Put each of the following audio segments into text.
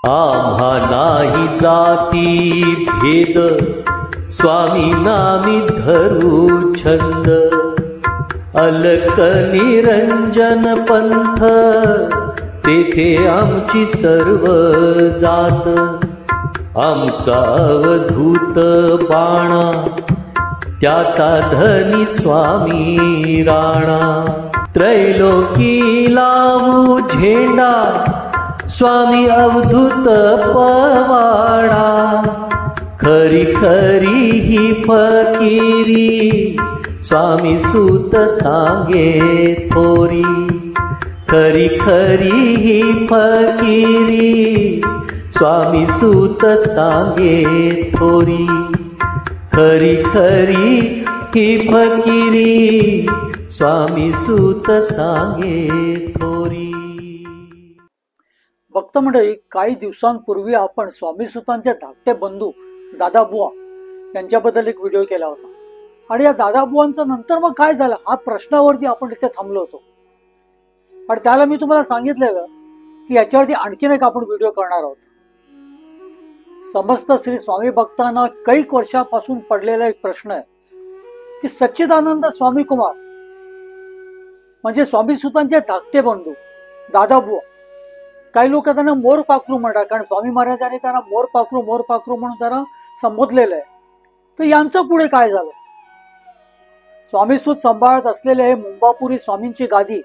आम्हा नाही जाती भेद, स्वामी नामी धरू छंद. अलक निरंजन पंथ, तेथे आमची सर्व जात. आमचा अवधूत बाणा, त्याचा धनी स्वामी राणा. त्रैलोकी लावू झेंडा, स्वामी अवधूत पवाडा. खरी खरी ही फकीरी, स्वामी सूत सांगे थोरी. खरी खरी ही फकीरी, स्वामी सूत सांगे थोरी. खरी खरी ही फकीरी, स्वामी सूत सांगे थोरी. भक्त मंडळी, काही दिवसांपूर्वी आपण स्वामी सुतांचे धाकटे बंधू दादाबुवा यांच्याबद्दल एक व्हिडिओ केला होता. आणि या दादाबुवांचं नंतर मग काय झालं हा प्रश्नावरती आपण इथे थांबलो होतो. आणि त्याला मी तुम्हाला सांगितलेलं की याच्यावरती आणखीन एक आपण व्हिडिओ करणार आहोत. समस्त श्री स्वामी भक्तांना कैक वर्षापासून पडलेला एक प्रश्न आहे की सच्चिदानंद स्वामी कुमार म्हणजे स्वामी सुतांचे धाकटे बंधू दादाबुवा, काही लोक त्यांना मोर पाखरू म्हणतात, कारण स्वामी महाराजांनी त्यांना मोर पाखरू म्हणून त्यांना संबोधलेलं आहे. तर यांचं पुढे काय झालं? स्वामी सूत सांभाळत असलेले हे मुंबापुरी स्वामींची गादी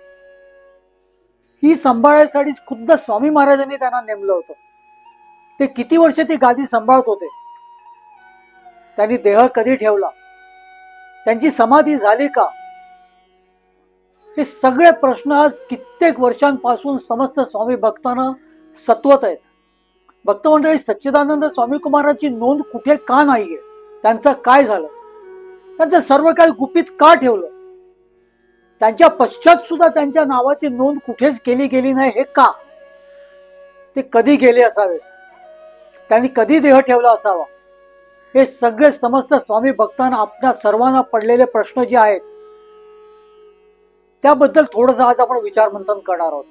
ही सांभाळायसाठी खुद्द स्वामी महाराजांनी त्यांना नेमलं होतं. ते किती वर्ष ती गादी सांभाळत होते, त्यांनी देह कधी ठेवला, त्यांची समाधी झाली का, हे सगळे प्रश्न आज कित्येक वर्षांपासून समस्त स्वामी भक्तांना सत्वत आहेत. भक्त मंडळी, सच्चिदानंद स्वामी कुमारांची नोंद कुठे का नाहीये? त्यांचं काय झालं? त्यांचं सर्व काही गुपित का ठेवलं? त्यांच्या पश्चात सुद्धा त्यांच्या नावाची नोंद कुठेच केली गेली नाही, हे का? ते कधी गेले असावेत? त्यांनी कधी देह ठेवला असावा? हे सगळे समस्त स्वामी भक्तांना आपल्या सर्वांना पडलेले प्रश्न जे आहेत त्याबद्दल थोडंसं आज आपण विचारमंथन करणार आहोत.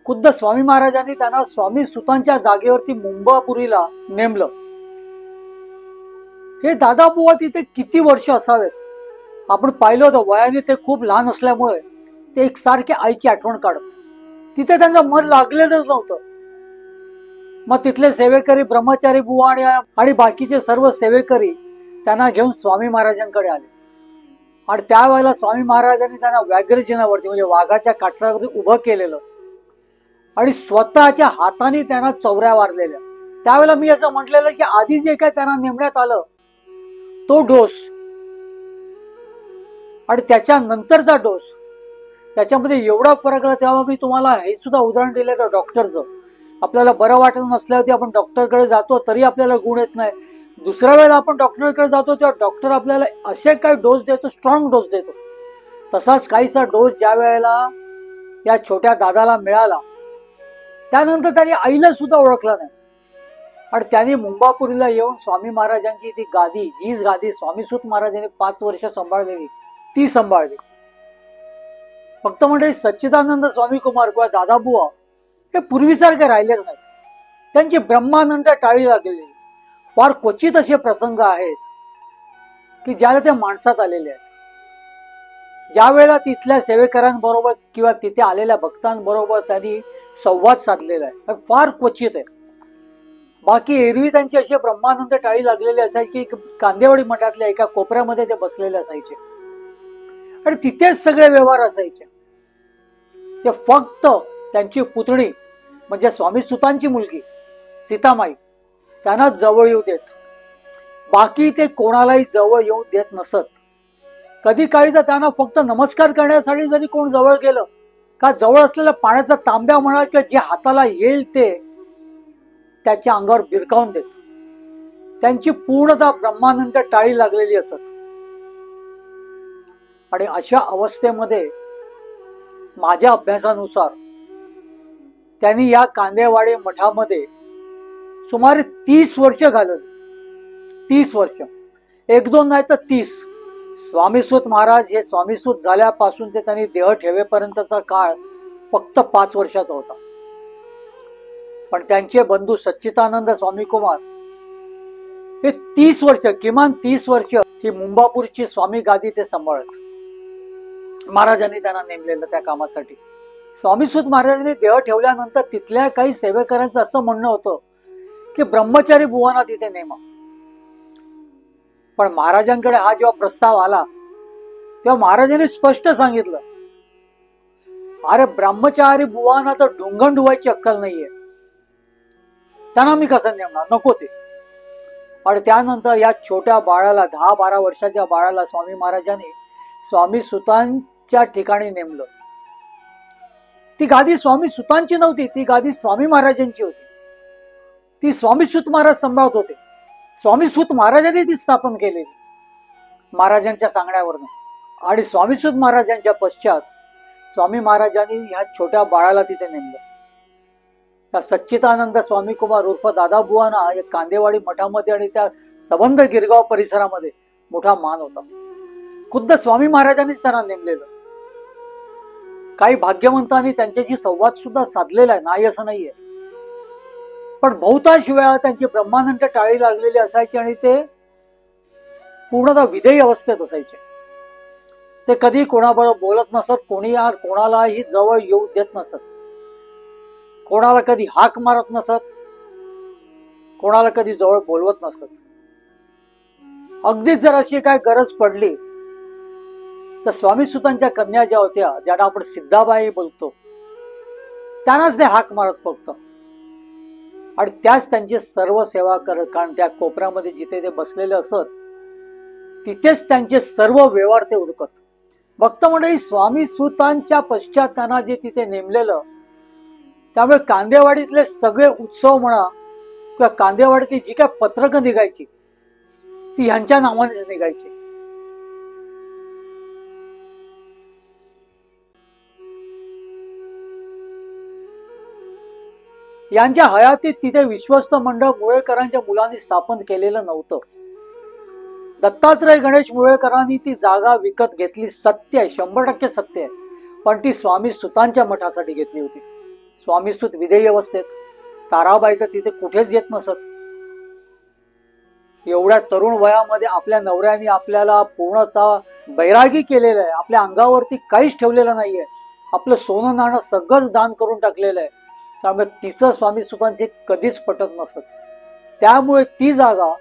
खुद्द स्वामी महाराजांनी त्यांना स्वामी सुतांच्या जागेवरती मुंबापुरीला नेमलं. हे दादाबुवा तिथे किती वर्ष असावेत? आपण पाहिलं होतं वयाने ते खूप लहान असल्यामुळे ते एकसारखे आईची आठवण काढत. तिथे त्यांचं मन लागलेलंच नव्हतं. मग तिथले सेवेकरी ब्रह्मचारी बुवा आणि बाकीचे सर्व सेवेकरी त्यांना घेऊन स्वामी महाराजांकडे आले. आणि त्यावेळेला स्वामी महाराजांनी त्यांना व्याघ्रजिनावरती म्हणजे वाघाच्या कातळावरती उभं केलेलं आणि स्वतःच्या हाताने त्यांना चौऱ्या वारलेल्या. त्यावेळेला मी असं म्हटलेलं की आधी जे काय त्यांना नेमण्यात आलं तो डोस आणि त्याच्यानंतरचा डोस त्याच्यामध्ये एवढा फरक आला. तेव्हा मी तुम्हाला हे सुद्धा उदाहरण दिलं तर डॉक्टरचं, आपल्याला बरं वाटत नसल्यावरती आपण डॉक्टरकडे जातो तरी आपल्याला गुण येत नाही. दुसऱ्या वेळेला आपण डॉक्टरकडे जातो तेव्हा डॉक्टर आपल्याला असे काही डोस देतो, स्ट्रॉंग डोस देतो. तसाच काहीसा डोस ज्या वेळेला या छोट्या दादाला मिळाला त्यानंतर त्यांनी आईला सुद्धा ओळखला नाही. आणि त्यांनी मुंबापुरीला येऊन स्वामी महाराजांची ती गादी, जीच गादी स्वामी सूत महाराजांनी 5 वर्ष सांभाळलेली ती सांभाळली. फक्त म्हणजे सच्चिदानंद स्वामी कुमार किंवा दादाबुवा हे पूर्वीसारखे राहिलेच नाहीत. त्यांची ब्रह्मानंद टाळी लागलेली. फार क्वचित असे प्रसंग आहेत की ज्याला ते माणसात आलेले आहेत. ज्या वेळेला तिथल्या सेवेकरांबरोबर किंवा तिथे आलेल्या भक्तांबरोबर त्यांनी संवाद साधलेला आहे फार क्वचित आहे. बाकी एरवी त्यांची अशी ब्रह्मानंद टाळी लागलेली असायची की कांदेवाडी मठातल्या एका कोपऱ्यामध्ये ते बसलेले असायचे आणि तिथेच सगळे व्यवहार असायचे. ते फक्त त्यांची पुतणी म्हणजे स्वामी सुतांची मुलगी सीतामाई त्यांना जवळ येऊ देत, बाकी ते कोणालाही जवळ येऊ देत नसत. कधी काही तर त्यांना फक्त नमस्कार करण्यासाठी जरी कोण जवळ गेलं का जवळ असलेल्या पाण्याचा तांब्या म्हणा किंवा जे हाताला येईल ते त्याच्या अंगावर बिरकावून देत. त्यांची पूर्णतः ब्रह्मानंद टाळी लागलेली असत. आणि अशा अवस्थेमध्ये माझ्या अभ्यासानुसार त्यांनी या कांदेवाडी मठामध्ये सुमारे 30 वर्ष घालवली. 30 वर्ष, 1-2 नाही तर 30. स्वामीसूत महाराज हे स्वामीसूत झाल्यापासून ते त्यांनी देह ठेवेपर्यंतचा काळ फक्त 5 वर्षाचा होता. पण त्यांचे बंधू सच्चिदानंद स्वामी कुमार हे 30 वर्ष, किमान 30 वर्ष ही मुंबापूरची स्वामी गादी ते सांभाळत. महाराजांनी त्यांना नेमलेलं त्या कामासाठी. स्वामीसुत महाराजांनी देह ठेवल्यानंतर तिथल्या काही सेवेकरांचं असं म्हणणं होतं की ब्रह्मचारी बुवांना तिथे नेमा. पण महाराजांकडे हा जेव्हा प्रस्ताव आला तेव्हा महाराजांनी स्पष्ट सांगितलं, अरे ब्रह्मचारी बुवांना तर ढुंगण धुवायची अक्कल नाहीये, त्यांना मी कसं नेमणार, नको ते. आणि त्यानंतर या छोट्या बाळाला, 10-12 वर्षाच्या बाळाला स्वामी महाराजांनी स्वामी सुतांच्या ठिकाणी नेमलं. ती गादी स्वामी सुतांची नव्हती, ती गादी स्वामी महाराजांची होती. ती स्वामी सुत महाराज सांभाळत होते. स्वामी सुत महाराजांनी ती स्थापन केलेली महाराजांच्या सांगण्यावरनं. आणि स्वामी सुत महाराजांच्या पश्चात स्वामी महाराजांनी ह्या छोट्या बाळाला तिथे नेमलं. त्या सच्चिदानंद स्वामी कुमार उर्फ दादा बुवांना या कांदेवाडी मठामध्ये आणि त्या संबंध गिरगाव परिसरामध्ये मोठा मान होता. खुद्द स्वामी महाराजांनीच त्यांना नेमलेलं. काही भाग्यवंतांनी त्यांच्याशी संवाद सुद्धा साधलेला आहे, नाही असं नाहीये. पण बहुतांश वेळा त्यांची ब्रह्मानंद टाळी लागलेली असायची आणि ते पूर्णतः विधेयी अवस्थेत असायचे. ते कधी कोणाबरोबर बोलत नसत, कोणालाही जवळ येऊ देत नसत, कोणाला कधी हाक मारत नसत, कोणाला कधी जवळ बोलवत नसत. अगदीच जर अशी काय गरज पडली तर स्वामी सुतांच्या कन्या ज्या होत्या, ज्यांना आपण सिद्धाबाई बोलतो, त्यांनाच ते हाक मारत फक्त. आणि त्याच त्यांची सर्व सेवा करत. कारण त्या कोपऱ्यामध्ये जिथे ते बसलेले असत तिथेच त्यांचे सर्व व्यवहार ते उरकत. भक्त मंडळी, स्वामी सुतांच्या पश्चात त्यांना जे तिथे नेमलेलं, त्यामुळे कांदेवाडीतले सगळे उत्सव म्हणा किंवा कांदेवाडीतली जी काय पत्रकं निघायची ती ह्यांच्या नावानेच निघायची. यांच्या हयातीत तिथे विश्वस्त मंडळ मुळेकरांच्या मुलांनी स्थापन केलेलं नव्हतं. दत्तात्रय गणेश मुळेकरांनी ती जागा विकत घेतली, सत्य आहे, 100% सत्य आहे. पण ती स्वामी सुतांच्या मठासाठी घेतली होती. स्वामी सुत विधेयी अवस्थेत, ताराबाई तर तिथे कुठेच येत नसत. एवढ्या तरुण वयामध्ये आपल्या नवऱ्याने आपल्याला पूर्णतः बैरागी केलेलं आहे, आपल्या अंगावरती काहीच ठेवलेलं नाहीये, आपलं सोनं नाणं सगळंच दान करून टाकलेलं आहे. त्यामुळे तिचं स्वामी सुतांचे कधीच पटत नसत. त्यामुळे ती जागा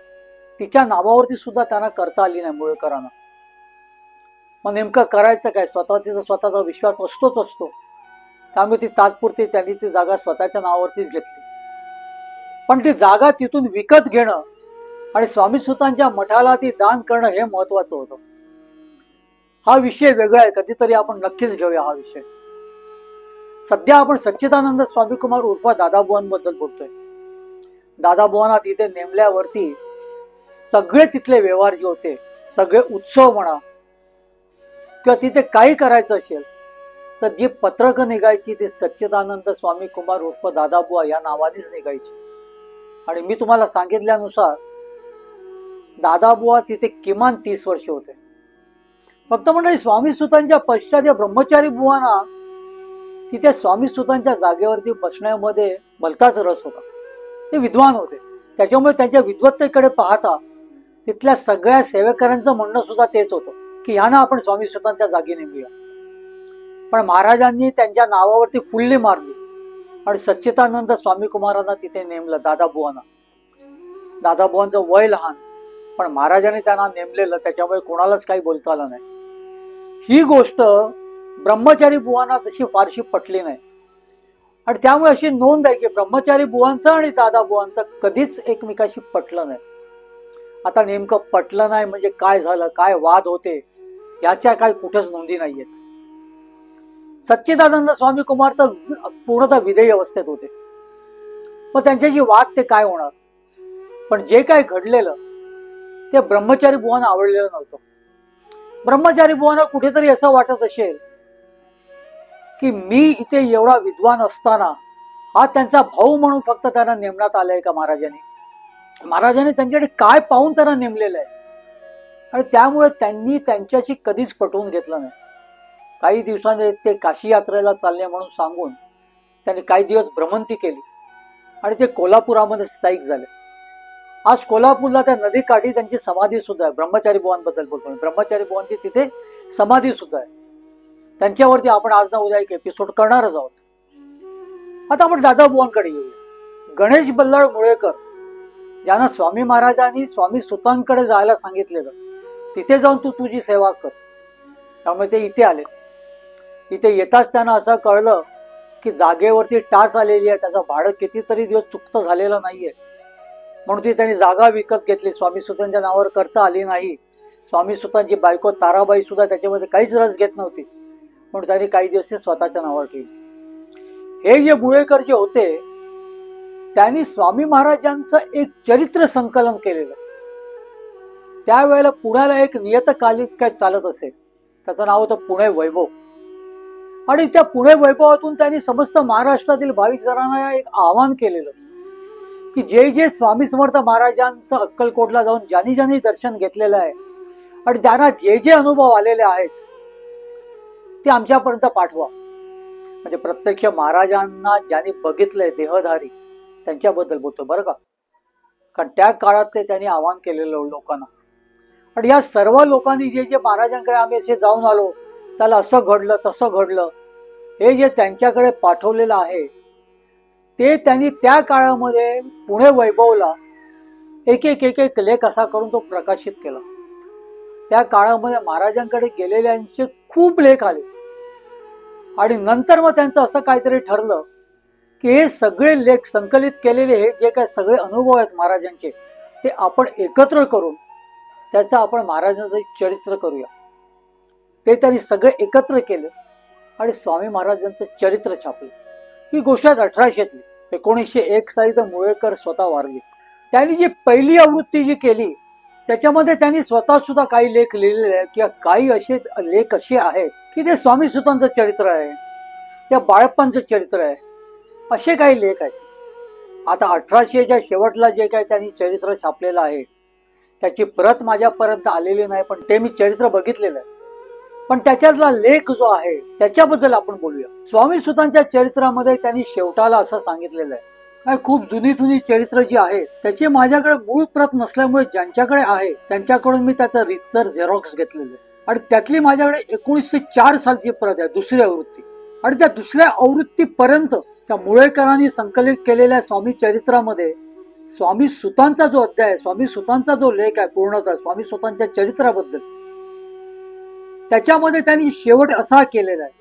तिच्या नावावरती सुद्धा त्यांना करता आली नाही मुळेकरांना. मग नेमकं करायचं काय, स्वतःचा विश्वास असतोच असतो. त्यामुळे ती तात्पुरती त्यांनी ती जागा स्वतःच्या नावावरतीच घेतली. पण ती जागा तिथून विकत घेणं आणि स्वामी सुतांच्या मठाला ती दान करणं हे महत्वाचं होतं. हा विषय वेगळा आहे, कधीतरी आपण नक्कीच घेऊया हा विषय. सध्या आपण सच्चिदानंद स्वामी कुमार उर्फ दादाबुवांबद्दल बोलतोय. दादाबुवांना तिथे नेमल्यावरती सगळे तिथले व्यवहार जे होते, सगळे उत्सव म्हणा किंवा तिथे काही करायचं असेल तर जी पत्रकं निघायची ती सच्चिदानंद स्वामी कुमार उर्फ दादाबुवा या नावानेच निघायची. आणि मी तुम्हाला सांगितल्यानुसार दादाबुवा तिथे किमान 30 वर्ष होते. फक्त म्हणजे स्वामी सुतांच्या पश्चात या ब्रह्मचारी बुवांना तिथे स्वामी सुतांच्या जागेवरती बसण्यामध्ये भलताच रस होता. ते विद्वान होते, त्याच्यामुळे त्यांच्या विद्वत्तेकडे पाहता तिथल्या सगळ्या सेवेकरांचं म्हणणं सुद्धा तेच होतं की ह्यांना आपण स्वामी सुतांच्या जागी नेमूया. पण महाराजांनी त्यांच्या नावावरती फुल्ली मारली आणि सच्चिदानंद स्वामी कुमारांना तिथे नेमलं, दादाबुवांना. दादाबुवांचं वय लहान, पण महाराजांनी त्यांना नेमलेलं, त्याच्यामुळे कोणालाच काही बोलता आलं नाही. ही गोष्ट ब्रह्मचारी बुवांना तशी फारशी पटली नाही. आणि त्यामुळे अशी नोंद आहे की ब्रह्मचारी बुवांचं आणि दादा बुवांचं कधीच एकमेकाशी पटलं नाही. आता नेमकं पटलं नाही म्हणजे काय झालं, काय वाद होते, याच्या काय कुठेच नोंदी नाहीयेत. सच्चिदानंद स्वामी कुमार तर पूर्णतः विधेयी अवस्थेत होते, मग त्यांच्याशी वाद ते काय होणार. पण जे काय घडलेलं ते ब्रह्मचारी बुवांना आवडलेलं नव्हतं. ब्रह्मचारी बुवांना कुठेतरी असं वाटत असेल की मी इथे एवढा विद्वान असताना हा त्यांचा भाऊ म्हणून फक्त त्यांना नेमण्यात आलाय का महाराजांनी त्यांच्याकडे काय पाहून त्यांना नेमलेलं आहे. आणि त्यामुळे त्यांनी त्यांच्याशी कधीच पटवून घेतलं नाही. काही दिवसांनी ते काशी यात्रेला चालले म्हणून सांगून त्यांनी काही दिवस भ्रमंती केली आणि ते कोल्हापुरामध्ये स्थायिक झाले. आज कोल्हापूरला त्या नदीकाठी त्यांची समाधी सुद्धा आहे. ब्रह्मचारी बुवांबद्दल बोलतो मी. ब्रह्मचारी बुवांची तिथे समाधी सुद्धा आहे. त्यांच्यावरती आपण आज ना उद्या एक एपिसोड करणारच आहोत. आता आपण दादा बुवांकडे येऊया. गणेश बल्लाळ मुळेकर ज्यांना स्वामी महाराजांनी स्वामी सुतांकडे जायला सांगितलेलं, तिथे जाऊन तू तुझी सेवा कर, त्यामुळे ते इथे आले. इथे येताच त्यांना असं कळलं की जागेवरती टाच आलेली आहे, त्याचं भाडं कितीतरी दिवस चुकतं झालेलं नाहीये. म्हणून ती त्यांनी जागा विकत घेतली. स्वामी सुतांच्या नावावर करता आली नाही. स्वामी सुतांची बायको ताराबाई सुद्धा त्याच्यामध्ये काहीच रस घेत नव्हती, म्हणून त्यांनी काही दिवस स्वतःच्या नावावर ठेवली. हे जे मुळेकर जे होते, त्यांनी स्वामी महाराजांचं एक चरित्र संकलन केलेलं. त्यावेळेला पुण्याला एक नियतकालिक काय चालत असे, त्याचं नाव होतं पुणे वैभव. आणि त्या पुणे वैभवातून त्यांनी समस्त महाराष्ट्रातील भाविक जनांना एक आवाहन केलेलं की जे जे स्वामी समर्थ महाराजांचं अक्कलकोटला जाऊन ज्यांनी ज्यांनी दर्शन घेतलेलं आहे आणि त्यांना जे जे अनुभव आलेले आहेत ते आमच्यापर्यंत पाठवा. म्हणजे प्रत्यक्ष महाराजांना ज्यांनी बघितलंय देहधारी त्यांच्याबद्दल बोलतो बरं का, कारण त्या काळात ते त्यांनी आवाहन केलेलं लोकांना. आणि या सर्व लोकांनी जे जे महाराजांकडे आम्ही असे जाऊन आलो, त्याला असं घडलं तसं घडलं, हे जे त्यांच्याकडे पाठवलेलं आहे ते त्यांनी त्या काळामध्ये पुणे वैभवला एक एक एक एक लेख असा करून तो प्रकाशित केला. त्या काळामध्ये महाराजांकडे गेलेल्यांचे खूप लेख आले. आणि नंतर मग त्यांचं असं काहीतरी ठरलं की हे सगळे लेख संकलित केलेले हे जे काही सगळे अनुभव आहेत महाराजांचे, ते आपण एकत्र करून त्याचं आपण महाराजांचं चरित्र करूया. ते त्यांनी सगळे एकत्र केले आणि स्वामी महाराजांचं चरित्र छापलं. ही गोष्ट 1800तली. 1901 साली तर मुळेकर स्वतः वारले. त्यांनी जी पहिली आवृत्ती जी केली त्याच्यामध्ये त्यांनी स्वतः सुद्धा काही लेख लिहिलेले आहेत किंवा काही असे लेख असे आहेत की ते स्वामी सुतांचं चरित्र आहे, त्या बाळप्पांचं चरित्र आहे, असे काही लेख आहेत. आता 1800च्या शेवटला जे काही त्यांनी चरित्र छापलेलं आहे त्याची प्रत माझ्यापर्यंत आलेली नाही, पण ते मी चरित्र बघितलेलं आहे. पण त्याच्यातला लेख जो आहे त्याच्याबद्दल आपण बोलूया. स्वामी सुतांच्या चरित्रामध्ये त्यांनी शेवटाला असं सांगितलेलं आहे, खूप जुनी जुनी चरित्र जी आहे त्याची माझ्याकडे मूळ प्रत नसल्यामुळे ज्यांच्याकडे आहे त्यांच्याकडून मी त्याचं रीतसर झेरॉक्स घेतलेलं आहे. आणि त्यातली माझ्याकडे 1904 सालची प्रत आहे, दुसरी आवृत्ती. आणि त्या दुसऱ्या आवृत्तीपर्यंत त्या मुळेकरांनी संकलित केलेल्या स्वामी चरित्रामध्ये स्वामी सुतांचा जो अध्याय आहे, स्वामी सुतांचा जो लेख आहे पूर्णतः स्वामी सुतांच्या चरित्राबद्दल, त्याच्यामध्ये त्यांनी शेवट असा केलेला आहे.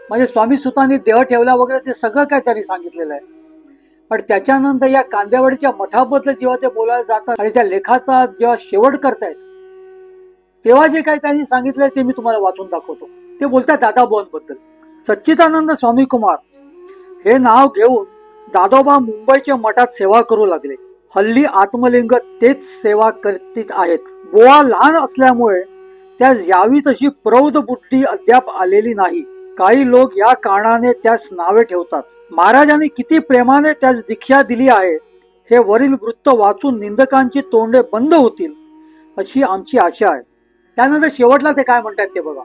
म्हणजे स्वामी सुतांनी देह ठेवला वगैरे ते सगळं काय त्यांनी सांगितलेलं आहे. पण त्याच्यानंतर या कांदेवाडीच्या मठाबद्दल जेव्हा ते बोलायला जातात आणि त्या लेखाचा जेव्हा शेवट करतायत तेव्हा जे काही त्यांनी सांगितलंय ते मी तुम्हाला वाचून दाखवतो. ते बोलतात दादाबुवांबद्दल. सच्चिदानंद स्वामी कुमार हे नाव घेऊन दादोबा मुंबईच्या मठात सेवा करू लागले. हल्ली आत्मलिंग तेच सेवा करीत आहेत. बुवा लहान असल्यामुळे त्यास यावी तशी प्रौढ बुद्धी अद्याप आलेली नाही. काही लोक या कारणाने त्यास नावे ठेवतात. महाराजांनी किती प्रेमाने त्यास दीक्षा दिली आहे हे वरील वृत्त वाचून निंदकांची तोंडे बंद होतील अशी आमची आशा आहे. त्यानंतर शेवटला ते काय म्हणतात ते बघा.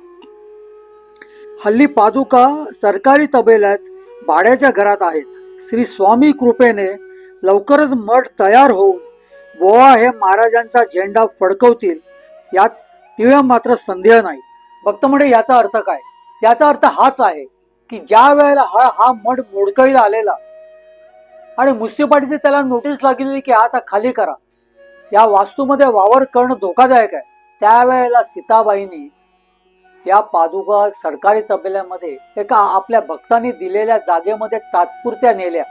हल्ली पादुका सरकारी तबेल्यात भाड्याच्या घरात आहेत. श्री स्वामी कृपेने लवकरच मठ तयार होऊन बुवा हे महाराजांचा झेंडा फडकवतील यात तीळ मात्र संदेह नाही. भक्त म्हणजे याचा अर्थ काय? याचा अर्थ हाच आहे की ज्या वेळेला हा मठ मोडकळीला आलेला आणि म्युन्सिपालिटीचे त्याला नोटीस लागलेली की आता खाली करा, या वास्तूमध्ये वावर करणं धोकादायक आहे, त्यावेळेला सीताबाईंनी या पादुका सरकारी तबेल्यामध्ये एका आपल्या भक्तांनी दिलेल्या जागेमध्ये तात्पुरत्या नेल्या.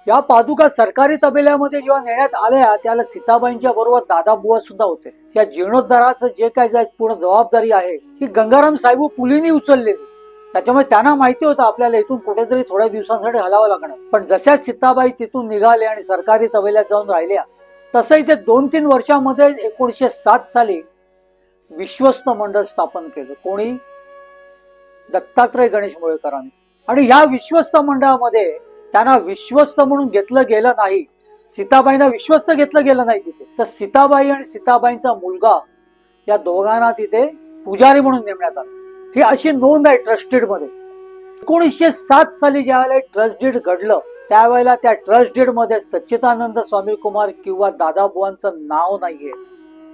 या पादुका सरकारी तबेल्यामध्ये जेव्हा नेण्यात आल्या त्याला सीताबाईंच्या बरोबर दादाबुवा सुद्धा होते. या जीर्णोद्धाराचं जे काय पूर्ण जबाबदारी आहे ही गंगाराम साहेब पुलीनी उचललेली. त्याच्यामुळे त्यांना माहिती होतं आपल्याला इथून कुठेतरी थोड्या दिवसांसाठी हलावं लागणार. पण जशा सीताबाई तिथून निघाले आणि सरकारी तबेल्यात जाऊन राहिल्या तसं इथे 2-3 वर्षामध्ये 1907 साली विश्वस्त मंडळ स्थापन केलं. कोणी? दत्तात्रय गणेश मुळेकरांनी. आणि ह्या विश्वस्त मंडळामध्ये त्यांना विश्वस्त म्हणून घेतलं गेलं नाही, सीताबाईंना विश्वस्त घेतलं गेलं नाही तिथे. तर सीताबाई आणि सीताबाईंचा मुलगा या दोघांना तिथे पुजारी म्हणून नेमण्यात आलं. ही अशी नोंद आहे ट्रस्टीड मध्ये. 1907 साली ज्यावेळेला ट्रस्ट डीड घडलं त्यावेळेला त्या ट्रस्ट डीड मध्ये सच्चिदानंद स्वामी कुमार किंवा दादाबुवांचं नाव नाहीये.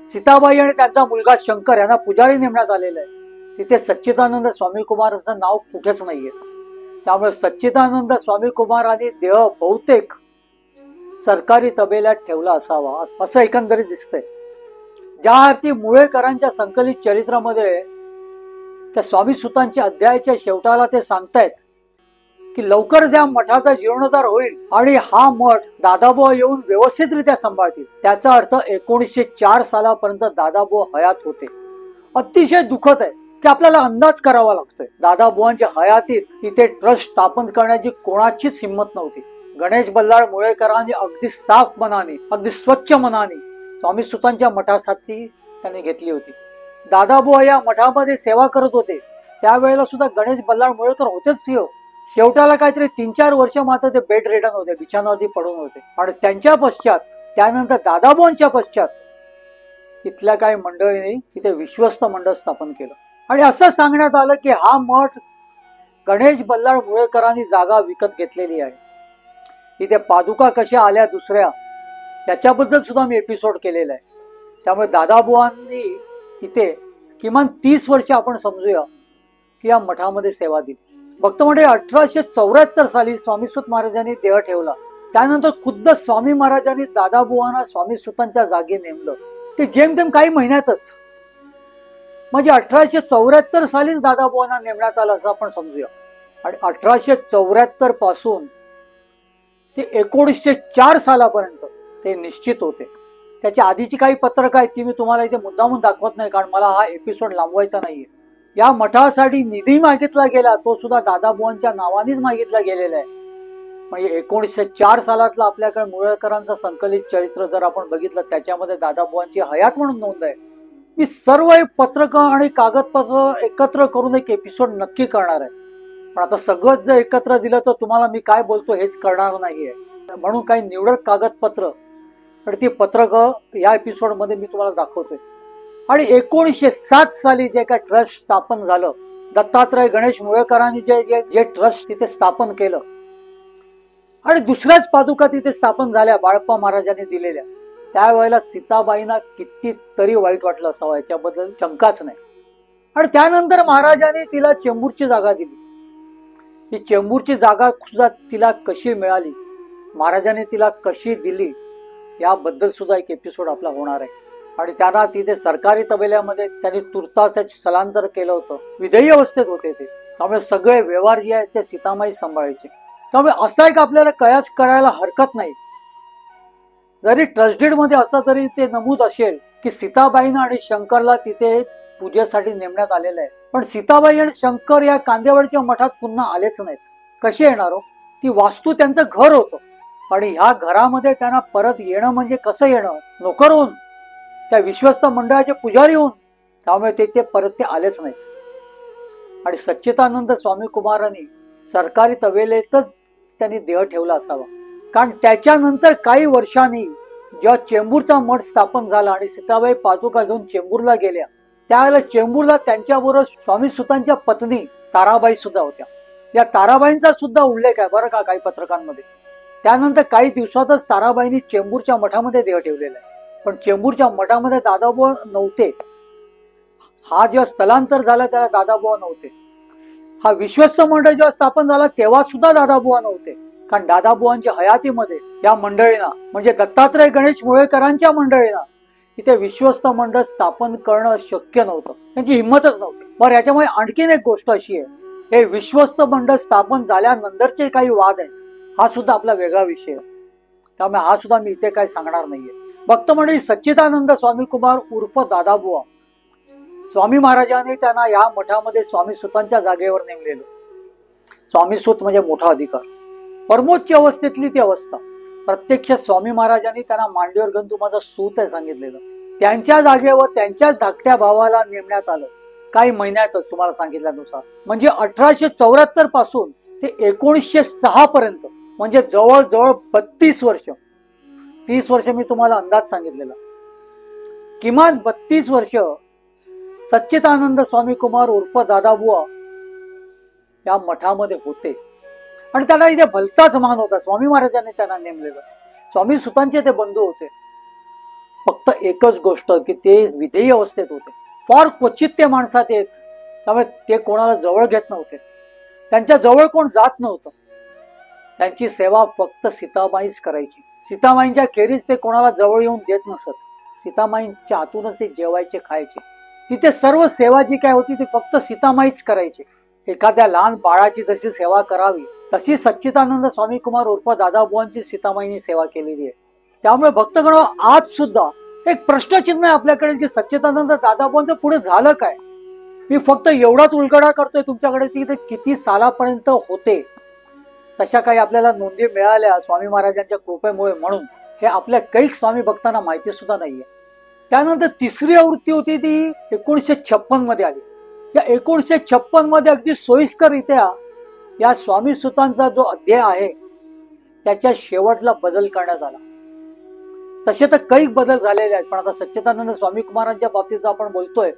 सीताबाई आणि त्यांचा मुलगा शंकर यांना पुजारी नेमण्यात आलेलं आहे. तिथे सच्चिदानंद स्वामी कुमारांचं नाव कुठेच नाहीये. त्यामुळे सच्चिदानंद स्वामी कुमारांनी देह बहुतेक सरकारी तबेल्यात ठेवला असावा असं एकंदरीत दिसतंय. ज्या अर्थी मुळेकरांच्या संकलित चरित्रामध्ये त्या स्वामी सुतांच्या अध्यायाच्या शेवटाला ते सांगतायत की लवकरच या मठाचा जीर्णोद्धार होईल आणि हा मठ दादाबुवा येऊन व्यवस्थितरित्या सांभाळतील. त्याचा अर्थ 1904 सालापर्यंत दादाबुवा हयात होते. अतिशय दुःखद आहे की आपल्याला अंदाज करावा लागतोय. दादाबुवांच्या हयातीत इथे ट्रस्ट स्थापन करण्याची कोणाचीच हिंमत नव्हती. गणेश बल्लाळ मुळेकरांनी अगदी साफ मनाने, अगदी स्वच्छ मनाने स्वामी सुतांच्या मठासाठी त्यांनी घेतली होती. दादाबुवा या मठामध्ये सेवा करत होते. त्यावेळेला सुद्धा गणेश बल्लाळ मुळेकर होतेच सीओ. शेवटाला काहीतरी 3-4 वर्ष मात्र ते बेड रिडन होते, बिछाणावरती पडून होते. आणि त्यांच्या पश्चात, त्यानंतर दादाबुवांच्या पश्चात इथल्या काही मंडळींनी इथे विश्वस्त मंडळ स्थापन केलं. आणि असं सांगण्यात आलं की हा मठ गणेश बल्लाळ मुळेकरांनी जागा विकत घेतलेली आहे. इथे पादुका कशा आल्या दुसऱ्या त्याच्याबद्दल सुद्धा मी एपिसोड केलेला आहे. त्यामुळे दादाबुवांनी इथे किमान 30 वर्ष आपण समजूया की या मठामध्ये सेवा दिली. भक्त म्हणजे 1874 साली स्वामीसुत महाराजांनी देह ठेवला. त्यानंतर खुद्द स्वामी महाराजांनी दादाबुवांना स्वामी सुतांच्या जागी नेमलं. ते जेमतेम काही महिन्यातच, म्हणजे 1874 सालीच दादाबुवांना नेमण्यात आलं असं आपण समजूया. आणि 1874 पासून ते 1904 सालापर्यंत ते निश्चित होते. त्याच्या आधीची काही पत्रक आहेत ती मी तुम्हाला इथे मुद्दामून दाखवत नाही, कारण मला हा एपिसोड लांबवायचा नाहीये. या मठासाठी निधी मागितला गेला, तो सुद्धा दादाबुवांच्या नावानेच मागितला गेलेला आहे. म्हणजे 1904 सालातला आपल्याकडे मुळेकरांचं संकलित चरित्र जर आपण बघितलं, त्याच्यामध्ये दादाबुवांची हयात म्हणून नोंद आहे. मी सर्व पत्रकं आणि कागदपत्र एकत्र करून एक एपिसोड नक्की करणार आहे. पण आता सगळंच जर एकत्र दिलं तर तुम्हाला मी काय बोलतो हेच करणार नाहीये. म्हणून काही निवडक कागदपत्र आणि ती पत्रकं या एपिसोडमध्ये मी तुम्हाला दाखवतोय. आणि 1907 साली जे काय ट्रस्ट स्थापन झालं, दत्तात्रय गणेश मुळेकरांनी जे ट्रस्ट तिथे स्थापन केलं आणि दुसऱ्याच पादुका तिथे स्थापन झाल्या बाळप्पा महाराजांनी दिलेल्या, त्यावेळेला सीताबाईंना कितीतरी वाईट वाटलं असावं, याच्याबद्दल शंकाच नाही. आणि त्यानंतर महाराजांनी तिला चेंबूरची जागा दिली. ही चेंबूरची जागा सुद्धा तिला कशी मिळाली, महाराजांनी तिला कशी दिली, याबद्दल सुद्धा एक एपिसोड आपला होणार आहे. आणि त्यांना तिथे सरकारी तबेल्यामध्ये त्यांनी तुर्तास स्थलांतर केलं होतं. विधेयी अवस्थेत होते ते. त्यामुळे सगळे व्यवहार जे आहेत ते सीतामाई सांभाळायचे. त्यामुळे असा एक आपल्याला कयास करायला हरकत नाही. जरी ट्रस्टडीड मध्ये असं तरी ते नमूद असेल की सीताबाईंना आणि शंकरला तिथे पूजेसाठी नेमण्यात आलेलं आहे, पण सीताबाई आणि शंकर या कांदेवाडीच्या मठात पुन्हा आलेच नाहीत. कसे येणार हो? ती वास्तू त्यांचं घर होतं आणि ह्या घरामध्ये त्यांना परत येणं म्हणजे कसं येणं? नोकर होऊन, त्या विश्वस्त मंडळाचे पुजारी होऊन. त्यामुळे ते परत ते आलेच नाहीत. आणि सच्चिदानंद स्वामी कुमारांनी सरकारी तबेलेतच त्यांनी देह ठेवला असावा, कारण त्याच्यानंतर काही वर्षांनी जेव्हा चेंबूरचा मठ स्थापन झाला आणि सीताबाई पादुका घेऊन चेंबूरला गेल्या, त्यावेळेला चेंबूरला त्यांच्याबरोबर स्वामी सुतांच्या पत्नी ताराबाई सुद्धा होत्या. या ताराबाईंचा सुद्धा उल्लेख आहे बरं का काही पत्रकांमध्ये. त्यानंतर काही दिवसातच ताराबाईंनी चेंबूरच्या मठामध्ये देह ठेवलेला आहे. पण चेंबूरच्या मठामध्ये दादाबुवा नव्हते. हा जेव्हा स्थलांतर झाला त्याला दादाबुवा नव्हते. हा विश्वस्त मंडळ जेव्हा स्थापन झाला तेव्हा सुद्धा दादाबुवा नव्हते, कारण दादाबुवांच्या हयातीमध्ये या मंडळींना, म्हणजे दत्तात्रय गणेश मुळेकरांच्या मंडळींना इथे विश्वस्त मंडळ स्थापन करणं शक्य नव्हतं. त्यांची हिंमतच नव्हती. बरं, याच्यामुळे आणखीन एक गोष्ट अशी आहे, हे विश्वस्त मंडळ स्थापन झाल्यानंतरचे काही वाद आहेत, हा सुद्धा आपला वेगळा विषय आहे. त्यामुळे हा सुद्धा मी इथे काही सांगणार नाहीये. भक्त मंडळी, सच्चिदानंद स्वामी कुमार उर्फ दादाबुवा, स्वामी महाराजांनी त्यांना या मठामध्ये स्वामी सुतांच्या जागेवर नेमलेलं. स्वामी सुत म्हणजे मोठा अधिकार, परमोच्च अवस्थेतली ती अवस्था. प्रत्यक्ष स्वामी महाराजांनी त्यांना मांडीवर घेऊन माझा सूत आहे सांगितलेलं. त्यांच्या जागेवर त्यांच्याच धाकट्या भावाला नेमण्यात आलं काही महिन्यातच, तुम्हाला सांगितल्यानुसार. म्हणजे 1874 पासून ते 1906 पर्यंत, म्हणजे जवळजवळ 32 वर्ष. 30 वर्ष मी तुम्हाला अंदाज सांगितलेला. किमान 32 वर्ष सच्चिदानंद स्वामी कुमार उर्फ दादाबुवा या मठामध्ये होते. आणि त्यांना इथे भलताच मान होता. स्वामी महाराजांनी त्यांना नेमलेलं. स्वामी सुतांचे ते बंधू होते. फक्त एकच गोष्ट की ते विधेयी अवस्थेत होते. फार क्वचित ते माणसात येत, त्यामुळे ते कोणाला जवळ घेत नव्हते. त्यांच्या जवळ कोण जात नव्हतं. त्यांची सेवा फक्त सीताबाईच करायची. सीताबाईंच्या खेरीज ते कोणाला जवळ येऊन देत नसत. सीताबाईंच्या हातूनच ते जेवायचे, खायचे. तिथे सर्व सेवा जी काय होती ती फक्त सीतामाईच करायची. एखाद्या लहान बाळाची जशी सेवा करावी तशी सच्चिदानंद स्वामी कुमार उर्फ दादाबुवांची सीतामाईंनी सेवा केलेली आहे. त्यामुळे भक्तगण, आज सुद्धा एक प्रश्नचिन्ह आहे आपल्याकडे की सच्चिदानंद दादाबुवांचं पुढे झालं काय. मी फक्त एवढाच उलगडा करतोय तुमच्याकडे की ते किती सालापर्यंत होते. तशा काही आपल्याला नोंदी मिळाल्या स्वामी महाराजांच्या कृपेमुळे म्हणून हे आपल्या कैक स्वामी भक्तांना माहिती सुद्धा नाहीये. त्यानंतर तिसरी आवृत्ती होती ती 1956 मध्ये आली. या 1956 मध्ये अगदी सोयीस्कररित्या या स्वामी सुतांचा जो अध्याय आहे त्याच्या शेवटला बदल करण्यात आला. तसे तर कैक बदल झालेले आहेत, पण आता सच्चिदानंद स्वामी कुमारांच्या बाबतीत आपण बोलतोय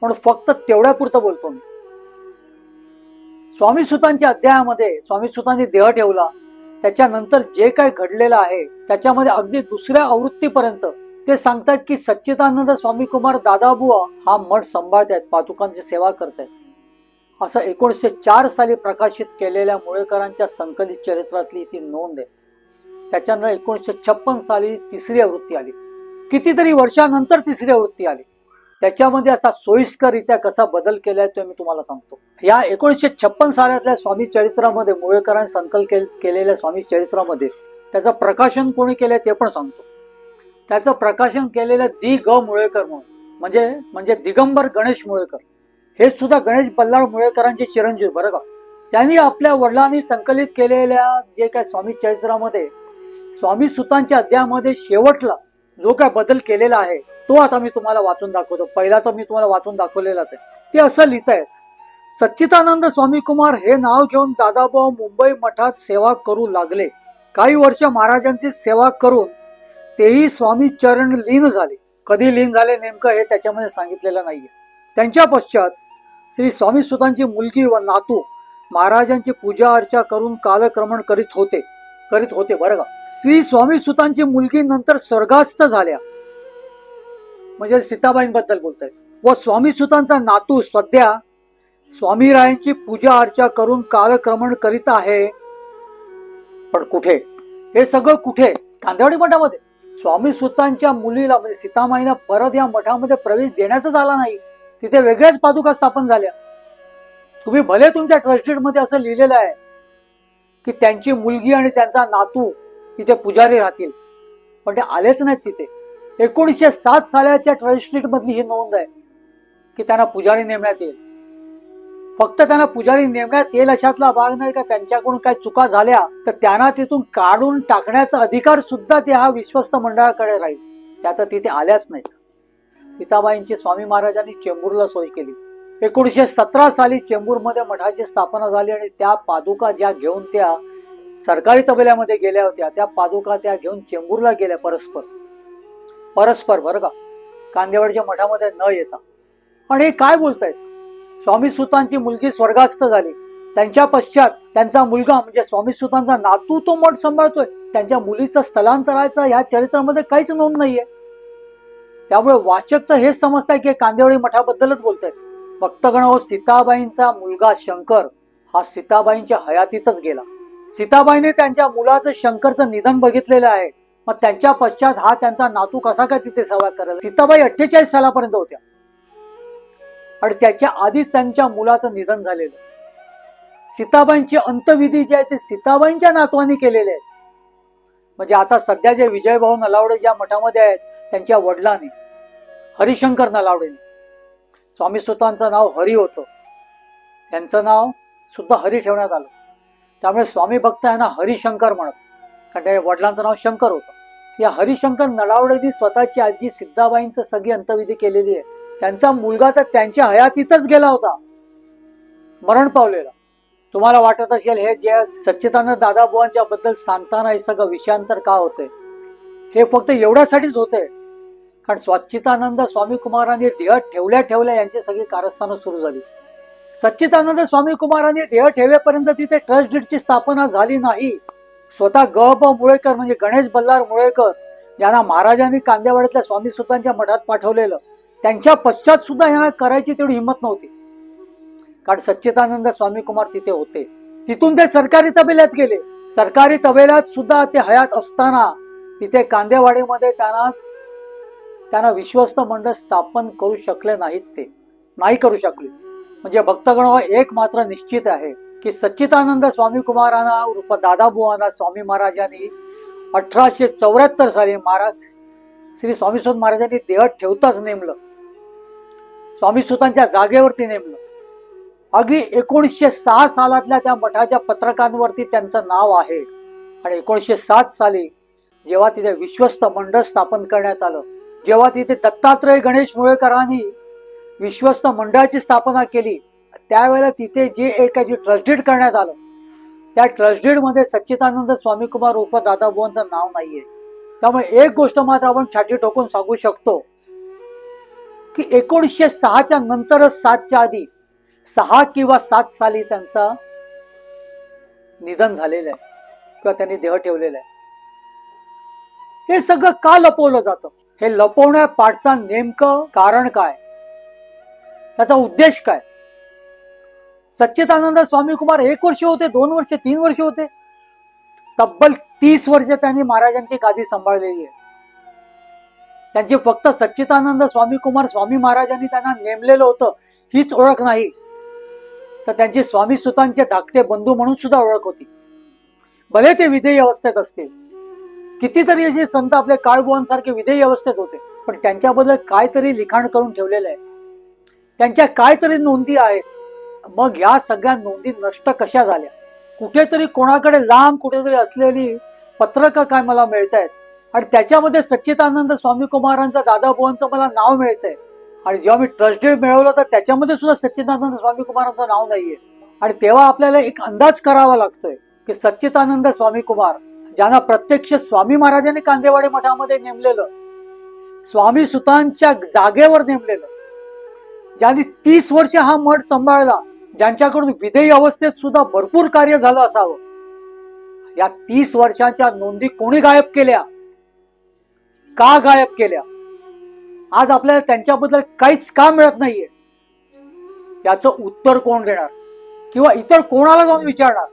पण फक्त तेवढ्या पुरतं बोलतो मी. स्वामी सुतांच्या अध्यायामध्ये स्वामी सुतांनी देह ठेवला, त्याच्यानंतर जे काही घडलेलं आहे त्याच्यामध्ये अगदी दुसऱ्या आवृत्तीपर्यंत ते सांगतात की सच्चिदानंद स्वामी कुमार दादाबुवा हा मठ सांभाळतायत, पादुकांची सेवा करतायत. असं 1904 साली प्रकाशित केलेल्या मुळेकरांच्या संकलित चरित्रातली ती नोंद आहे. त्याच्यानंतर 1956 साली तिसरी आवृत्ती आली. कितीतरी वर्षानंतर तिसरी आवृत्ती आली. त्याच्यामध्ये असा सोयीस्कररित्या कसा बदल केलाय तो मी तुम्हाला सांगतो. या 1956 सालातल्या स्वामी चरित्रामध्ये, मुळेकरांनी संकलित केलेल्या स्वामी चरित्रामध्ये त्याचं प्रकाशन कोणी केलंय ते पण सांगतो. त्याचं प्रकाशन केलेलं ग मुळेकर म्हणून, म्हणजे दिगंबर गणेश मुळेकर, हे सुद्धा गणेश बल्लाळ मुळेकरांचे चिरंजीव बरं का. त्यांनी आपल्या वडिलांनी संकलित केलेल्या जे काय स्वामी चरित्रामध्ये स्वामी सुतांच्या अध्यायामध्ये शेवटला जो काय बदल केलेला आहे तो आता मी तुम्हाला वाचून दाखवतो. पहिला तर मी तुम्हाला वाचून दाखवलेलाच आहे. ते असं लिहितायत: सच्चिदानंद स्वामी कुमार हे नाव घेऊन दादाबुवा मुंबई मठात सेवा करू लागले. काही वर्ष महाराजांची सेवा करून तेही स्वामी चरण लीन झाले. कधी लीन झाले नेमकं हे त्याच्यामध्ये सांगितलेलं नाहीये. त्यांच्या पश्चात श्री स्वामी सुतांची मुलगी व नातू महाराजांची पूजा अर्चा करून कालक्रमण करीत होते बरं का. श्री स्वामी सुतांची मुलगी नंतर स्वर्गास्थ झाल्या, म्हणजे सीताबाईंबद्दल बोलतायत. व स्वामी सुतांचा नातू सध्या स्वामीरायांची पूजा अर्चा करून कालक्रमण करीत आहे. पण कुठे हे सगळं कुठे? कांदिवली मठामध्ये. स्वामी सुतांच्या मुलीला म्हणजे सीतामाईला परत या मठामध्ये प्रवेश देण्यातच आला नाही. तिथे वेगळ्याच पादुका स्थापन झाल्या. तुम्ही भले तुमच्या ट्रस्टेड मध्ये असं लिहिलेलं आहे की त्यांची मुलगी आणि त्यांचा नातू तिथे पुजारी राहतील, पण ते आलेच नाहीत तिथे. 1907 सालाच्या ट्रस्टेड मधली ही नोंद आहे की त्यांना पुजारी नेमण्यात येईल. फक्त त्यांना पुजारी नेमण्यात येईल अशातला भाग नाही का त्यांच्याकडून काही चुका झाल्या तर त्यांना तिथून काढून टाकण्याचा अधिकार सुद्धा ते हा विश्वस्त मंडळाकडे राहील. त्या तर तिथे आल्याच नाहीत. सीताबाईंची स्वामी महाराजांनी चेंबूरला सोय केली. 1917 साली चेंबूरमध्ये मठाची स्थापना झाली आणि त्या पादुका ज्या घेऊन त्या सरकारी तबेल्यामध्ये गेल्या होत्या त्या पादुका त्या घेऊन चेंबूरला गेल्या परस्पर बरं का, कांदिवळच्या मठामध्ये न येता. पण हे काय बोलतायत? स्वामी सुतांची मुलगी स्वर्गास्थ झाली, त्यांच्या पश्चात त्यांचा मुलगा म्हणजे स्वामी सुतांचा नातू तो मठ सांभाळतोय. त्यांच्या मुलीचं स्थलांतराचं ह्या चरित्रामध्ये काहीच नोंद नाहीये. त्यामुळे वाचक तर हेच समजताय की कांदिवळी मठाबद्दलच बोलतायत. भक्तगण हो, सीताबाईंचा मुलगा शंकर हा सीताबाईंच्या हयातीतच गेला. सीताबाईने त्यांच्या मुलाचं शंकरचं निधन बघितलेलं आहे. मग त्यांच्या पश्चात हा त्यांचा नातू कसा काय तिथे सेवा करेल? सीताबाई 48 सालापर्यंत होत्या आणि त्याच्या आधीच त्यांच्या मुलाचं निधन झालेलं. सीताबाईंचे अंत्यविधी जे आहे ते सीताबाईंच्या नातवांनी केलेले आहेत. म्हणजे आता सध्या जे विजयभाऊ नलावडे ज्या मठामध्ये आहेत त्यांच्या वडिलांनी हरिशंकर नलावडेंनी, स्वामी सुतांचं नाव हरी होतं, त्यांचं नाव सुद्धा हरी ठेवण्यात आलं. त्यामुळे स्वामी भक्त यांना हरिशंकर म्हणत, कारण त्या वडिलांचं नाव शंकर होतं. या हरिशंकर नलावडेंनी स्वतःची आजी सिद्धाबाईंचं सगळी अंत्यविधी केलेली आहे. त्यांचा मुलगा तर त्यांच्या हयातीतच गेला होता, मरण पावलेला. तुम्हाला वाटत असेल हे जे सच्चिदानंद दादाबुवांच्या बद्दल सांगताना हे सगळं विषयांतर का होतंय? हे फक्त एवढ्यासाठीच होतंय कारण सच्चिदानंद स्वामी कुमारांनी देह ठेवल्या यांची सगळी कारस्थानं सुरू झाली. सच्चिदानंद स्वामी कुमारांनी देह ठेवेपर्यंत तिथे ट्रस्ट डीडची स्थापना झाली नाही. स्वतः ग.ब. मुळेकर म्हणजे गणेश बल्लार मुळेकर यांना महाराजांनी कांदेवाडीतल्या स्वामी सुतांच्या मठात पाठवलेलं, त्यांच्या पश्चात सुद्धा यांना करायची तेवढी हिंमत नव्हती. कारण सच्चिदानंद स्वामी कुमार तिथे होते. तिथून ते सरकारी तबेल्यात गेले. सरकारी तबेल्यात सुद्धा ते हयात असताना तिथे कांदेवाडीमध्ये त्यांना विश्वस्त मंडळ स्थापन करू शकले नाहीत. ते नाही करू शकले. म्हणजे भक्तगण एक मात्र निश्चित आहे की सच्चिदानंद स्वामी कुमारांना उर्फ दादाबुवांना स्वामी महाराजांनी 1874 साली महाराज श्री स्वामी सुत महाराजांनी देह ठेवताच नेमलं. स्वामी सुतांच्या जागेवरती नेमलं. अगदी 1906 सालातल्या त्या मठाच्या पत्रकांवरती त्यांचं नाव आहे. आणि 1907 साली जेव्हा तिथे विश्वस्त मंडळ स्थापन करण्यात आलं, जेव्हा तिथे दत्तात्रय गणेश मुळेकरांनी विश्वस्त मंडळाची स्थापना केली, त्यावेळेला तिथे जे ट्रस्ट डीड करण्यात आलं, त्या ट्रस्ट डीड मध्ये सच्चिदानंद स्वामी कुमार उर्फ दादाबुवांचं नाव नाहीये. त्यामुळे एक गोष्ट मात्र आपण छाती ठोकून सांगू शकतो की 1906च्या नंतरच 7च्या आधी 6 किंवा 7 साली त्यांचं निधन झालेलं आहे किंवा त्यांनी देह ठेवलेला आहे. हे सगळं का लपवलं जातं? हे लपवण्या पाठचा नेमकं कारण काय? त्याचा उद्देश काय? सच्चिदानंद स्वामी कुमार 1 वर्ष होते, 2 वर्ष, 3 वर्ष होते? तब्बल 30 वर्ष त्यांनी महाराजांची गादी सांभाळलेली आहे. त्यांची फक्त सच्चिदानंद स्वामी कुमार स्वामी महाराजांनी त्यांना नेमलेलं होतं हीच ओळख नाही, तर त्यांची स्वामी सुतांचे धाकटे बंधू म्हणून सुद्धा ओळख होती. भले ते विधेयी अवस्थेत असतील, कितीतरी असे संत आपले काळबुवांसारखे विधेयी अवस्थेत होते, पण त्यांच्याबद्दल काहीतरी लिखाण करून ठेवलेलं आहे, त्यांच्या काहीतरी नोंदी आहेत. मग या सगळ्या नोंदी नष्ट कशा झाल्या? कुठेतरी कोणाकडे लांब कुठेतरी असलेली पत्रकं काय मला मिळत आहेत आणि त्याच्यामध्ये सच्चिदानंद स्वामी कुमारांचं दादाबुवांचं मला नाव मिळतंय. आणि जेव्हा मी ट्रस्ट डीड मिळवलं तर त्याच्यामध्ये सुद्धा सच्चिदानंद स्वामी कुमारांचं नाव नाहीये. आणि तेव्हा आपल्याला एक अंदाज करावा लागतोय की सच्चिदानंद स्वामी कुमार ज्यांना प्रत्यक्ष स्वामी महाराजांनी कांदेवाडी मठामध्ये नेमलेलं, स्वामी सुतांच्या जागेवर नेमलेलं, ज्यांनी 30 वर्ष हा मठ सांभाळला, ज्यांच्याकडून विधेयी अवस्थेत सुद्धा भरपूर कार्य झालं असावं, या 30 वर्षांच्या नोंदी कोणी गायब केल्या? का गायब केल्या? आज आपल्याला त्यांच्याबद्दल काहीच का मिळत नाहीये? याचं उत्तर कोण देणार किंवा इतर कोणाला जाऊन विचारणार?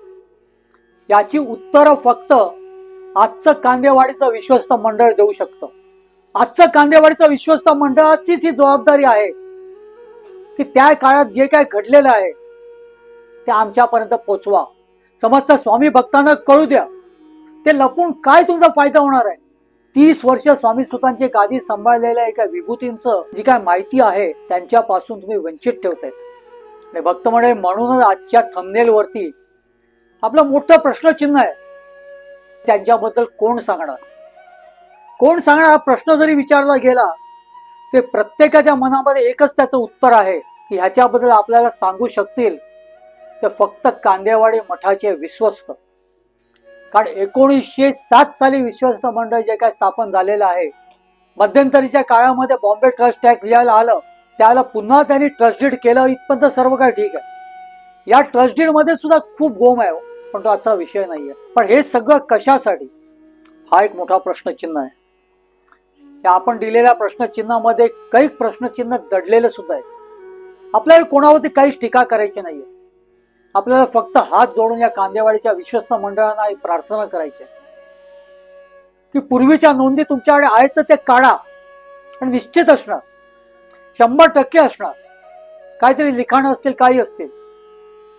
याची उत्तर फक्त आजचं कांदेवाडीचं विश्वस्त मंडळ देऊ शकतं. आजचं कांदेवाडीचं विश्वस्त मंडळाचीच ही जबाबदारी आहे की त्या काळात जे काय घडलेलं आहे ते आमच्यापर्यंत पोचवा. समस्त स्वामी भक्तांना कळू द्या. ते लपून काय तुमचा फायदा होणार आहे? 30 वर्ष स्वामी सुतांची गादी सांभाळलेल्या एका विभूतींचं जी काय माहिती आहे त्यांच्यापासून तुम्ही वंचित ठेवतायत. आणि भक्त मंडळी, म्हणूनच आजच्या थंबनेल वरती आपलं मोठं प्रश्नचिन्ह आहे. त्यांच्याबद्दल कोण सांगणार? कोण सांगणार हा प्रश्न जरी विचारला गेला ते प्रत्येकाच्या मनामध्ये एकच त्याचं उत्तर आहे की ह्याच्याबद्दल आपल्याला सांगू शकतील ते फक्त कांदेवाडी मठाचे विश्वस्त. कारण 1907 साली विश्वस्त मंडळ जे काय स्थापन झालेलं आहे, मध्यंतरीच्या काळामध्ये बॉम्बे ट्रस्ट ऍक्ट ज्याला आलं त्याला पुन्हा त्यांनी ट्रस्ट डीड केलं, इथपर्यंत सर्व काही ठीक आहे. या ट्रस्ट डीड मध्ये सुद्धा खूप गोम आहे, पण तो आजचा विषय नाहीये. पण हे सगळं कशासाठी हा एक मोठा प्रश्नचिन्ह आहे. या आपण दिलेल्या प्रश्नचिन्हामध्ये काही प्रश्नचिन्ह दडलेले सुद्धा आहेत. आपल्याला कोणावरती काहीच टीका करायची नाहीये. आपल्याला फक्त हात जोडून या कांदेवाडीच्या विश्वस्त मंडळांना एक प्रार्थना करायची की पूर्वीच्या नोंदी तुमच्याकडे आहेत तर ते काढा. आणि निश्चित असणार, 100% असणार. काहीतरी लिखाण असतील, काही असतील.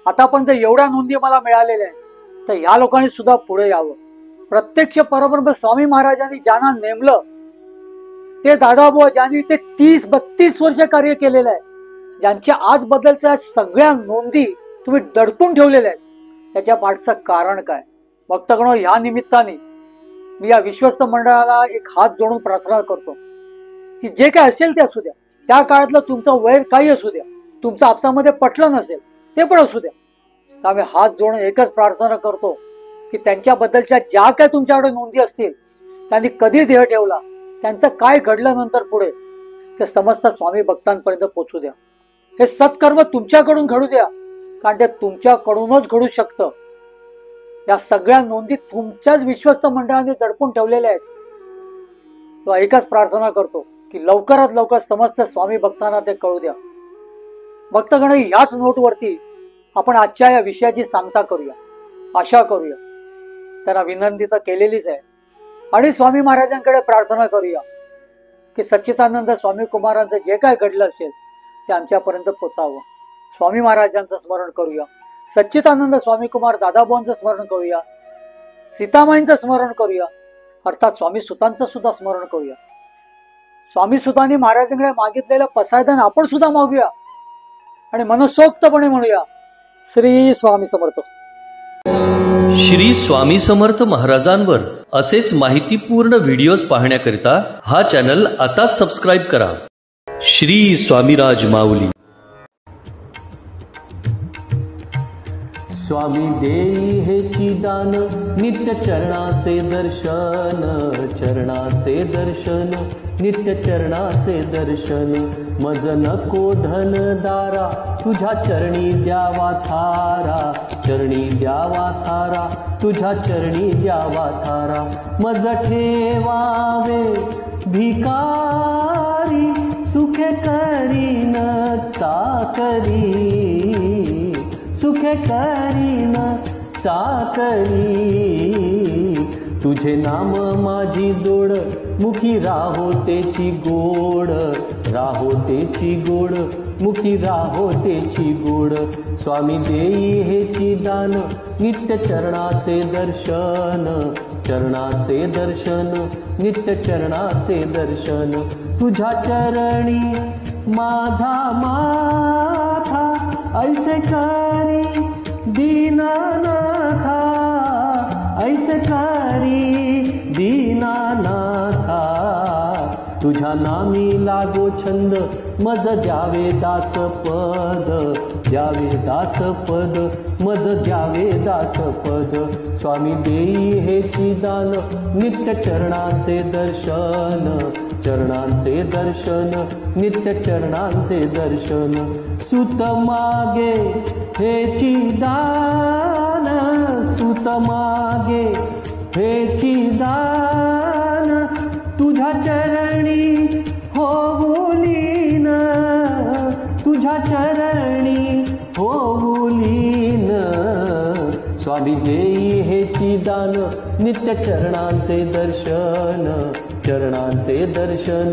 आतापर्यंत एवढ्या नोंदी मला मिळालेल्या आहेत, तर या लोकांनी सुद्धा पुढे यावं. प्रत्यक्ष परब्रह्म स्वामी महाराजांनी ज्यांना नेमलं ते दादाबुवा, ज्यांनी ते 30-32 वर्ष कार्य केलेलं आहे, ज्यांच्या आज बद्दलच्या सगळ्या नोंदी तुम्ही दडपून ठेवलेल्या आहेत, त्याच्या पाठचं कारण काय? भक्तगण, ह्या निमित्ताने मी या विश्वस्त मंडळाला एक हात जोडून प्रार्थना करतो की जे काय असेल ते असू द्या. त्या काळातलं तुमचं वैर काही असू द्या, तुमचं आपसामध्ये पटलं नसेल ते पण असू द्या. त्यामुळे हात जोडून एकच प्रार्थना करतो की त्यांच्याबद्दलच्या ज्या काय तुमच्याकडे नोंदी असतील, त्यांनी कधी देह ठेवला, त्यांचं काय घडलं नंतर पुढे, ते समस्त स्वामी भक्तांपर्यंत पोहोचू द्या. हे सत्कर्म तुमच्याकडून घडू द्या, कारण ते तुमच्याकडूनच घडू शकतं. या सगळ्या नोंदी तुमच्याच विश्वस्त मंडळाने दडपून ठेवलेल्या आहेत. तो एकच प्रार्थना करतो की लवकरात लवकर समस्त स्वामी भक्तांना ते कळू द्या. भक्तगण, याच नोटवरती आपण आजच्या या विषयाची सांगता करूया, आशा करूया. त्यांना विनंती तर केलेलीच आहे आणि स्वामी महाराजांकडे प्रार्थना करूया की सच्चिदानंद स्वामी कुमारांचं जे काय घडलं असेल ते आमच्यापर्यंत पोचावं. स्वामी महाराजांचं स्मरण करूया, सच्चिदानंद स्वामी कुमार दादाभाऊंचं स्मरण करूया, सीतामाईंचं स्मरण करूया, अर्थात स्वामी सुतांचं सुद्धा स्मरण करूया. स्वामी सुतांनी महाराजांकडे मागितलेलं पसायदान आपण सुद्धा मागूया आणि मनसोक्तपणे म्हणूया, श्री स्वामी समर्थ. श्री स्वामी समर्थ महाराजांवर असेच माहितीपूर्ण व्हिडिओज पाहण्याकरिता हा चॅनल आताच सबस्क्राईब करा. श्री स्वामीराज माऊली. स्वामी देई हेची दान, नित्य चरणाचे दर्शन, चरणाचे दर्शन, नित्य चरणाचे दर्शन. मज नको धन दारा, तुझ्या चरणी द्यावा थारा, चरणी द्यावा थारा, तुझ्या चरणी द्यावा थारा. मज ठेवावे भिकारी, सुखे करीन चाकरी, सुखे करीन चाकरी. तुझे नाम माझी जोड, मुखी राहो तेची गोड, राहो तेची गोड, मुखी राहो तेची गोड. स्वामी देई हेची दान, नित्य चरणाचे दर्शन, चरणाचे दर्शन, नित्य चरणाचे दर्शन. तुझ्या चरणी माझा माथा, ऐसे करी दीनानाथा, ऐसे करी दीनानाथा. तुझ्या नामी लागो छंद, मज द्यावे दासपद, द्यावे दासपद, मज द्यावे दासपद. स्वामी देई हेची दान, नित्य चरणाचे दर्शन, चरणांचे दर्शन, नित्य चरणांचे दर्शन. सुत मागे हेची दान, सुत मागे हेची दान. तुझ्या चरणी होऊलीन, तुझ्या चरणी होऊलीन. स्वामी देई हेची दान, नित्य चरणांचे दर्शन, चरणांचे दर्शन,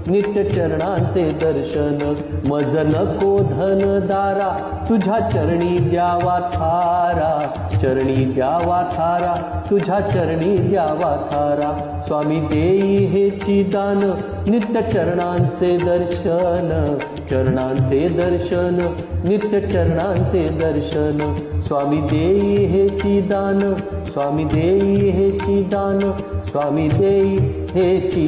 नित्य चरणांचे दर्शन. मज नको धन दारा, तुझ्या चरणी द्यावा थारा, चरणी द्यावा थारा, तुझ्या चरणी द्यावा थारा. स्वामी देई हेची दान, नित्य चरणांचे दर्शन, चरणांचे दर्शन, नित्य चरणांचे दर्शन. स्वामी देई हेची दान, स्वामी देई हेची दान, स्वामी देई हेची